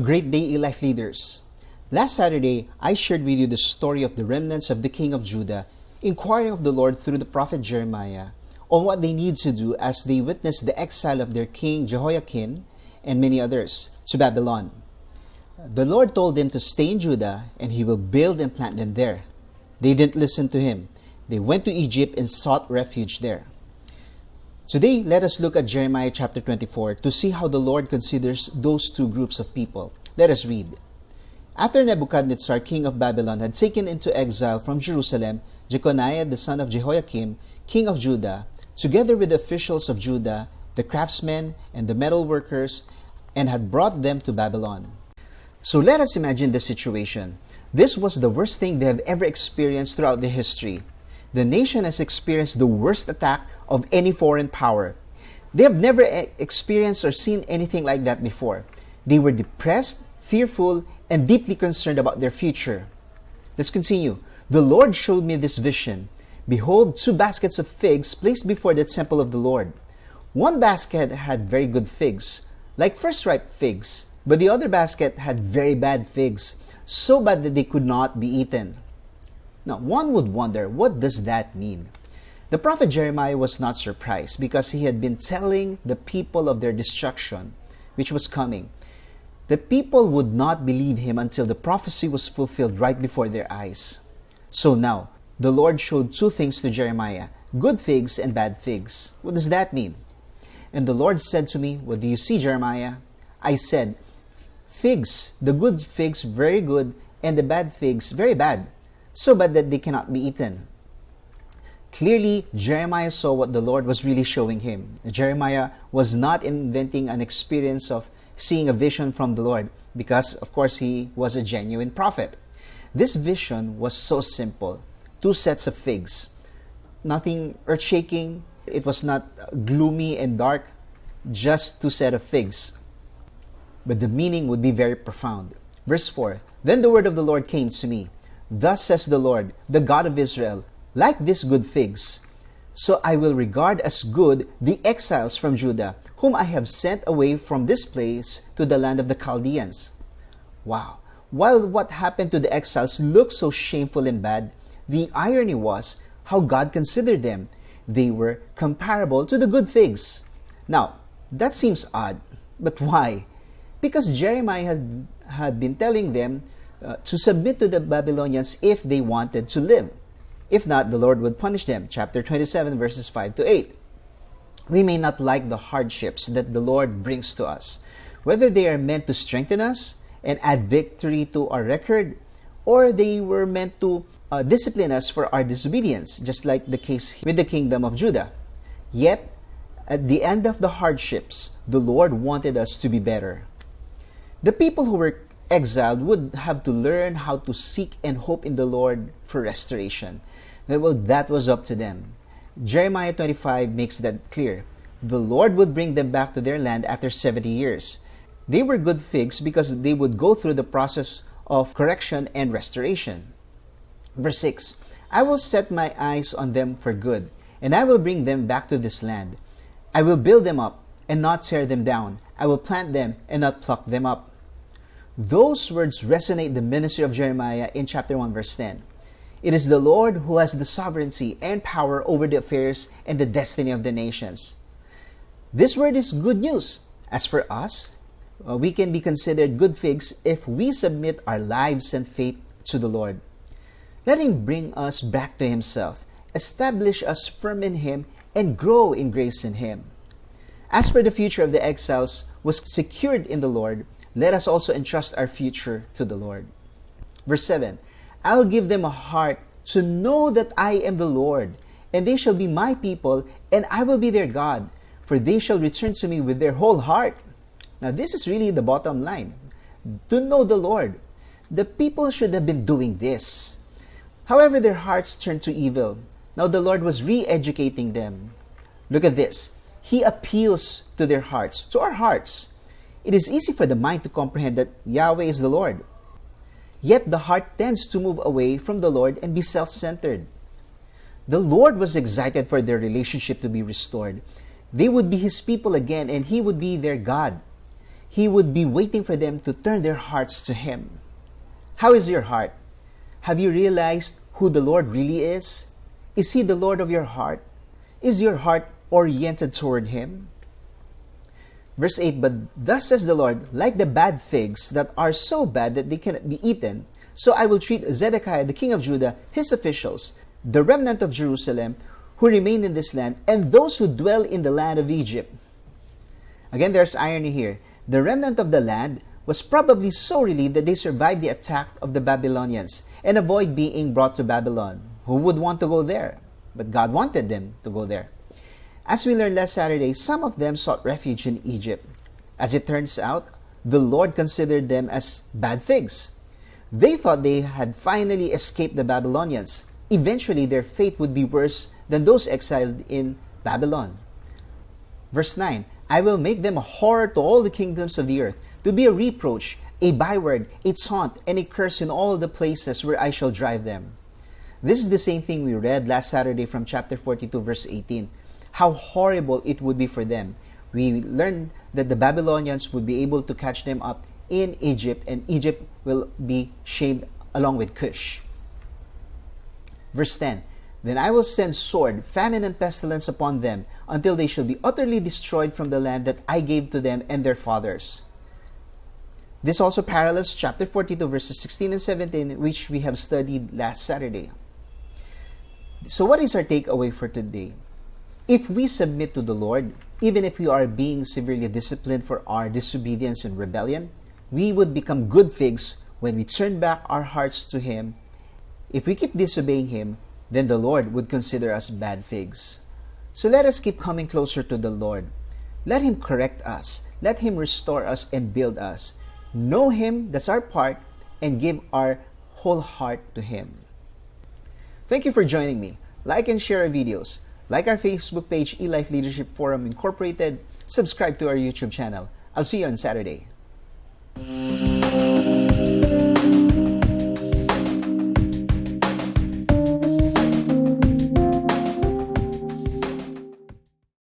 Great day, life leaders. Last Saturday, I shared with you the story of the remnants of the king of Judah inquiring of the Lord through the prophet Jeremiah on what they need to do as they witness the exile of their king Jehoiakim and many others to Babylon. The Lord told them to stay in Judah and He will build and plant them there. They didn't listen to Him. They went to Egypt and sought refuge there. Today, let us look at Jeremiah chapter 24 to see how the Lord considers those two groups of people. Let us read. After Nebuchadnezzar, king of Babylon, had taken into exile from Jerusalem Jeconiah the son of Jehoiakim, king of Judah, together with the officials of Judah, the craftsmen, and the metal workers, and had brought them to Babylon. So let us imagine the situation. This was the worst thing they have ever experienced throughout the history. The nation has experienced the worst attack of any foreign power. They have never experienced or seen anything like that before. They were depressed, fearful, and deeply concerned about their future. Let's continue. The Lord showed me this vision. Behold, 2 baskets of figs placed before the temple of the Lord. One basket had very good figs, like first-ripe figs, but the other basket had very bad figs, so bad that they could not be eaten. Now, one would wonder, what does that mean? The prophet Jeremiah was not surprised because he had been telling the people of their destruction, which was coming. The people would not believe him until the prophecy was fulfilled right before their eyes. So now, the Lord showed 2 things to Jeremiah, good figs and bad figs. What does that mean? And the Lord said to me, what do you see, Jeremiah? I said, figs, the good figs very good, and the bad figs very bad, so bad that they cannot be eaten. Clearly, Jeremiah saw what the Lord was really showing him. Jeremiah was not inventing an experience of seeing a vision from the Lord because, of course, he was a genuine prophet. This vision was so simple. 2 sets of figs. Nothing earth-shaking. It was not gloomy and dark. Just 2 sets of figs. But the meaning would be very profound. Verse 4, Then the word of the Lord came to me. Thus says the Lord, the God of Israel, like these good figs, so I will regard as good the exiles from Judah, whom I have sent away from this place to the land of the Chaldeans. Wow! While what happened to the exiles looked so shameful and bad, the irony was how God considered them. They were comparable to the good figs. Now, that seems odd, but why? Because Jeremiah had been telling them to submit to the Babylonians if they wanted to live. If not, the Lord would punish them. Chapter 27, verses 5 to 8. We may not like the hardships that the Lord brings to us, whether they are meant to strengthen us and add victory to our record, or they were meant to discipline us for our disobedience, just like the case with the kingdom of Judah. Yet, at the end of the hardships, the Lord wanted us to be better. The people who were exiled would have to learn how to seek and hope in the Lord for restoration. Well, that was up to them. Jeremiah 25 makes that clear. The Lord would bring them back to their land after 70 years. They were good figs because they would go through the process of correction and restoration. Verse 6, I will set my eyes on them for good, and I will bring them back to this land. I will build them up and not tear them down. I will plant them and not pluck them up. Those words resonate the ministry of Jeremiah in chapter 1 verse 10. It is the Lord who has the sovereignty and power over the affairs and the destiny of the nations. This word is good news. As for us, we can be considered good figs if we submit our lives and faith to the Lord. Let Him bring us back to Himself, establish us firm in Him, and grow in grace in Him. As for the future of the exiles was secured in the Lord, let us also entrust our future to the Lord. Verse 7, I will give them a heart to know that I am the Lord, and they shall be my people, and I will be their God, for they shall return to me with their whole heart. Now this is really the bottom line. To know the Lord. The people should have been doing this. However, their hearts turned to evil. Now the Lord was re-educating them. Look at this. He appeals to their hearts, to our hearts. It is easy for the mind to comprehend that Yahweh is the Lord. Yet the heart tends to move away from the Lord and be self-centered. The Lord was excited for their relationship to be restored. They would be His people again and He would be their God. He would be waiting for them to turn their hearts to Him. How is your heart? Have you realized who the Lord really is? Is He the Lord of your heart? Is your heart oriented toward Him? Verse 8, "But thus says the Lord, like the bad figs that are so bad that they cannot be eaten, so I will treat Zedekiah the king of Judah, his officials, the remnant of Jerusalem, who remain in this land, and those who dwell in the land of Egypt." Again, there's irony here. The remnant of the land was probably so relieved that they survived the attack of the Babylonians and avoid being brought to Babylon. Who would want to go there? But God wanted them to go there. As we learned last Saturday, some of them sought refuge in Egypt. As it turns out, the Lord considered them as bad figs. They thought they had finally escaped the Babylonians. Eventually, their fate would be worse than those exiled in Babylon. Verse 9, "I will make them a horror to all the kingdoms of the earth, to be a reproach, a byword, a taunt, and a curse in all the places where I shall drive them." This is the same thing we read last Saturday from chapter 42, verse 18. How horrible it would be for them. We learned that the Babylonians would be able to catch them up in Egypt, and Egypt will be shamed along with Cush. Verse 10, "Then I will send sword, famine, and pestilence upon them, until they shall be utterly destroyed from the land that I gave to them and their fathers." This also parallels chapter 42, verses 16 and 17, which we have studied last Saturday. So what is our takeaway for today? If we submit to the Lord, even if we are being severely disciplined for our disobedience and rebellion, we would become good figs when we turn back our hearts to Him. If we keep disobeying Him, then the Lord would consider us bad figs. So let us keep coming closer to the Lord. Let Him correct us. Let Him restore us and build us. Know Him, that's our part, and give our whole heart to Him. Thank you for joining me. Like and share our videos. Like our Facebook page, eLife Leadership Forum Incorporated. Subscribe to our YouTube channel. I'll see you on Saturday.